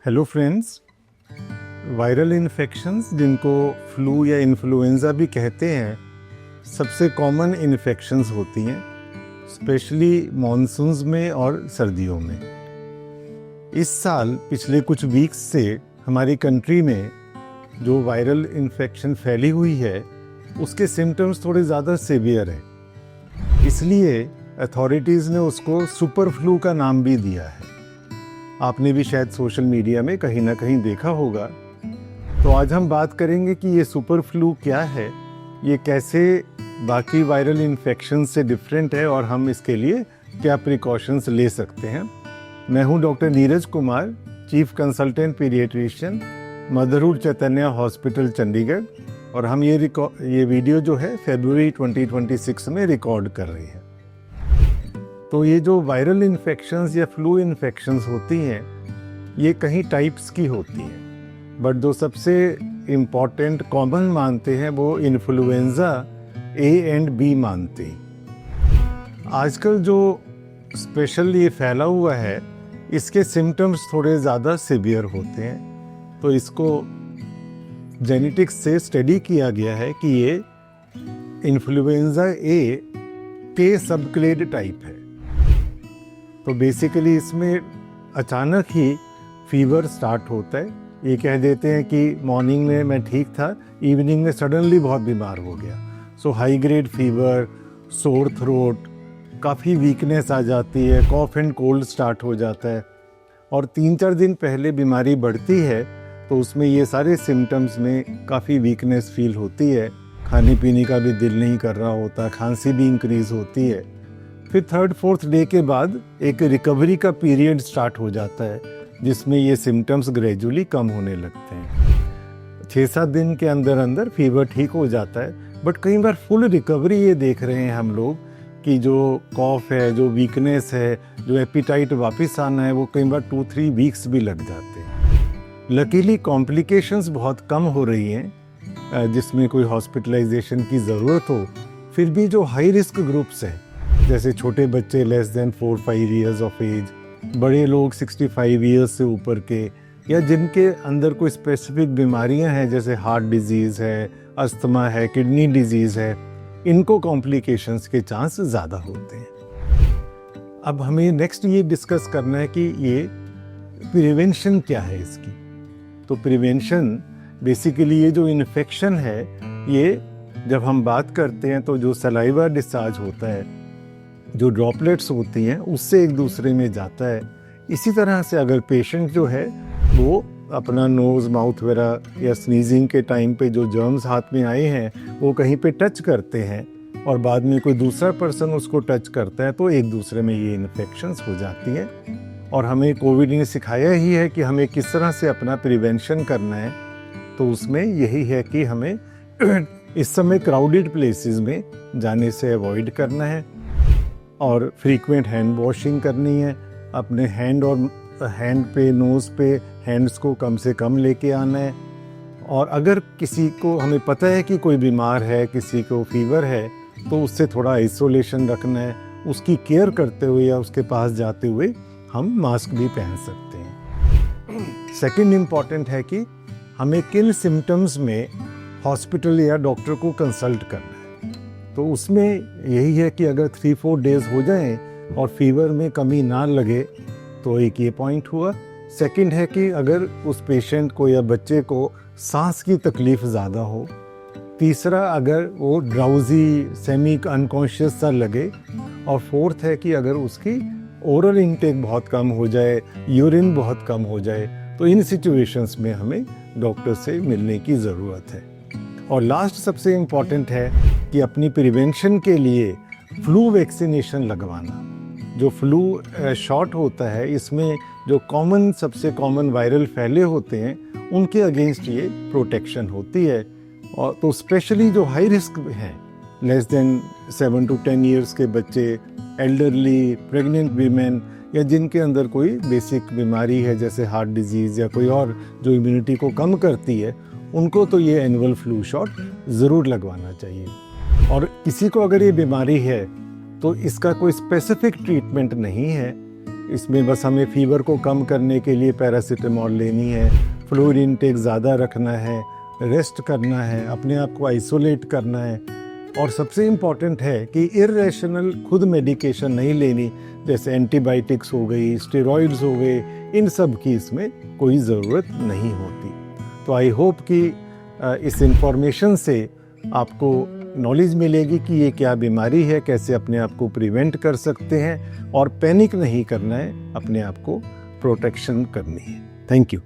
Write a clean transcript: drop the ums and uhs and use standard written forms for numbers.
Hello friends, viral infections जिनको flu या influenza भी कहते हैं सबसे कॉमन इन्फेक्शंस होती हैं, स्पेशली मॉनसून्स में और सर्दियों में। इस साल पिछले कुछ वीक्स से हमारी कंट्री में जो वायरल इन्फेक्शन फैली हुई है उसके सिम्टम्स थोड़े ज़्यादा सीवियर हैं, इसलिए अथॉरिटीज़ ने उसको सुपर फ्लू का नाम भी दिया है। आपने भी शायद सोशल मीडिया में कहीं ना कहीं देखा होगा। तो आज हम बात करेंगे कि ये सुपर फ्लू क्या है, ये कैसे बाकी वायरल इन्फेक्शन से डिफरेंट है और हम इसके लिए क्या प्रिकॉशंस ले सकते हैं। मैं हूं doctor Neeraj Kumar, chief consultant paediatrician, motherhood Chaitanya hospital Chandigarh, और हम ये वीडियो जो है फरवरी 2026 में रिकॉर्ड कर रहे हैं। तो ये जो वायरल इन्फेक्शंस या फ्लू इन्फेक्शंस होती हैं ये कई टाइप्स की होती हैं, बट जो सबसे इम्पॉर्टेंट कॉमन मानते हैं वो इन्फ्लुएंज़ा ए एंड बी मानते हैं। आजकल जो स्पेशल ये फैला हुआ है इसके सिम्टम्स थोड़े ज़्यादा सिवियर होते हैं, तो इसको जेनेटिक्स से स्टडी किया गया है कि ये इन्फ्लुएंज़ा ए के सबक्लेड टाइप है। तो बेसिकली इसमें अचानक ही फीवर स्टार्ट होता है। ये कह देते हैं कि मॉर्निंग में मैं ठीक था, इवनिंग में सडनली बहुत बीमार हो गया। So high grade fever, sore throat, काफ़ी वीकनेस आ जाती है, कॉफ एंड कोल्ड स्टार्ट हो जाता है, और 3-4 दिन पहले बीमारी बढ़ती है तो उसमें ये सारे सिम्टम्स में काफ़ी वीकनेस फील होती है, खाने पीने का भी दिल नहीं कर रहा होता, खांसी भी इंक्रीज होती है। फिर 3rd-4th डे के बाद एक रिकवरी का पीरियड स्टार्ट हो जाता है जिसमें ये सिम्टम्स ग्रेजुअली कम होने लगते हैं। 6-7 दिन के अंदर अंदर फीवर ठीक हो जाता है, बट कई बार फुल रिकवरी ये देख रहे हैं हम लोग कि जो कॉफ है, जो वीकनेस है, जो एपिटाइट वापस आना है, वो कई बार 2-3 वीक्स भी लग जाते हैं। लकीली कॉम्प्लिकेशंस बहुत कम हो रही हैं जिसमें कोई हॉस्पिटलाइजेशन की ज़रूरत हो। फिर भी जो हाई रिस्क ग्रुप्स हैं, जैसे छोटे बच्चे less than 4-5 years of age, बड़े लोग 65 ईयर्स से ऊपर के, या जिनके अंदर कोई स्पेसिफिक बीमारियां हैं जैसे हार्ट डिजीज़ है, अस्थमा है, किडनी डिजीज़ है, इनको कॉम्प्लिकेशंस के चांस ज़्यादा होते हैं। अब हमें नेक्स्ट ये डिस्कस करना है कि ये प्रिवेंशन क्या है इसकी। तो प्रिवेंशन बेसिकली ये जो इन्फेक्शन है, ये जब हम बात करते हैं तो जो सलाइवा डिस्चार्ज होता है, जो ड्रॉपलेट्स होती हैं, उससे एक दूसरे में जाता है। इसी तरह से अगर पेशेंट जो है वो अपना नोज़, माउथ वगैरह या स्नीजिंग के टाइम पे जो जर्म्स हाथ में आए हैं वो कहीं पे टच करते हैं और बाद में कोई दूसरा पर्सन उसको टच करता है तो एक दूसरे में ये इन्फेक्शंस हो जाती हैं। और हमें कोविड ने सिखाया ही है कि हमें किस तरह से अपना प्रिवेंशन करना है। तो उसमें यही है कि हमें इस समय क्राउडेड प्लेसेस में जाने से अवॉइड करना है और फ्रीक्वेंट हैंड वॉशिंग करनी है। अपने हैंड पे, नोज़ पे हैंड्स को कम से कम लेके आना है। और अगर किसी को हमें पता है कि कोई बीमार है, किसी को फीवर है, तो उससे थोड़ा आइसोलेशन रखना है। उसकी केयर करते हुए या उसके पास जाते हुए हम मास्क भी पहन सकते हैं। सेकंड इम्पॉर्टेंट है कि हमें किन सिम्टम्स में हॉस्पिटल या डॉक्टर को कंसल्ट करना है। तो उसमें यही है कि अगर 3-4 डेज हो जाएं और फीवर में कमी ना लगे तो एक ये पॉइंट हुआ। सेकंड है कि अगर उस पेशेंट को या बच्चे को सांस की तकलीफ ज़्यादा हो। तीसरा, अगर वो ड्राउजी, सेमी अनकॉन्शियस सा लगे। और फोर्थ है कि अगर उसकी ओरल इनटेक बहुत कम हो जाए, यूरिन बहुत कम हो जाए, तो इन सिचुएशंस में हमें डॉक्टर से मिलने की ज़रूरत है। और लास्ट सबसे इम्पॉर्टेंट है कि अपनी प्रिवेंशन के लिए फ्लू वैक्सीनेशन लगवाना। जो फ्लू शॉट होता है, इसमें जो सबसे कॉमन वायरल फैले होते हैं उनके अगेंस्ट ये प्रोटेक्शन होती है। और तो स्पेशली जो हाई रिस्क हैं, लेस देन 7 to 10 ईयर्स के बच्चे, एल्डरली, प्रेग्नेंट वीमेन, या जिनके अंदर कोई बेसिक बीमारी है जैसे हार्ट डिजीज़ या कोई और जो इम्यूनिटी को कम करती है, उनको तो ये एनुअल फ्लू शॉट ज़रूर लगवाना चाहिए। और किसी को अगर ये बीमारी है तो इसका कोई स्पेसिफिक ट्रीटमेंट नहीं है, इसमें बस हमें फीवर को कम करने के लिए पैरासीटामोल लेनी है, फ्लूइड इनटेक ज़्यादा रखना है, रेस्ट करना है, अपने आप को आइसोलेट करना है, और सबसे इम्पॉर्टेंट है कि इर्रेशनल खुद मेडिकेशन नहीं लेनी, जैसे एंटीबायोटिक्स हो गई, स्टेरॉइड्स हो गए, इन सब की इसमें कोई ज़रूरत नहीं होती। तो आई होप कि इस इंफॉर्मेशन से आपको नॉलेज मिलेगी कि ये क्या बीमारी है, कैसे अपने आप को प्रिवेंट कर सकते हैं, और पैनिक नहीं करना है, अपने आप को प्रोटेक्शन करनी है। Thank you.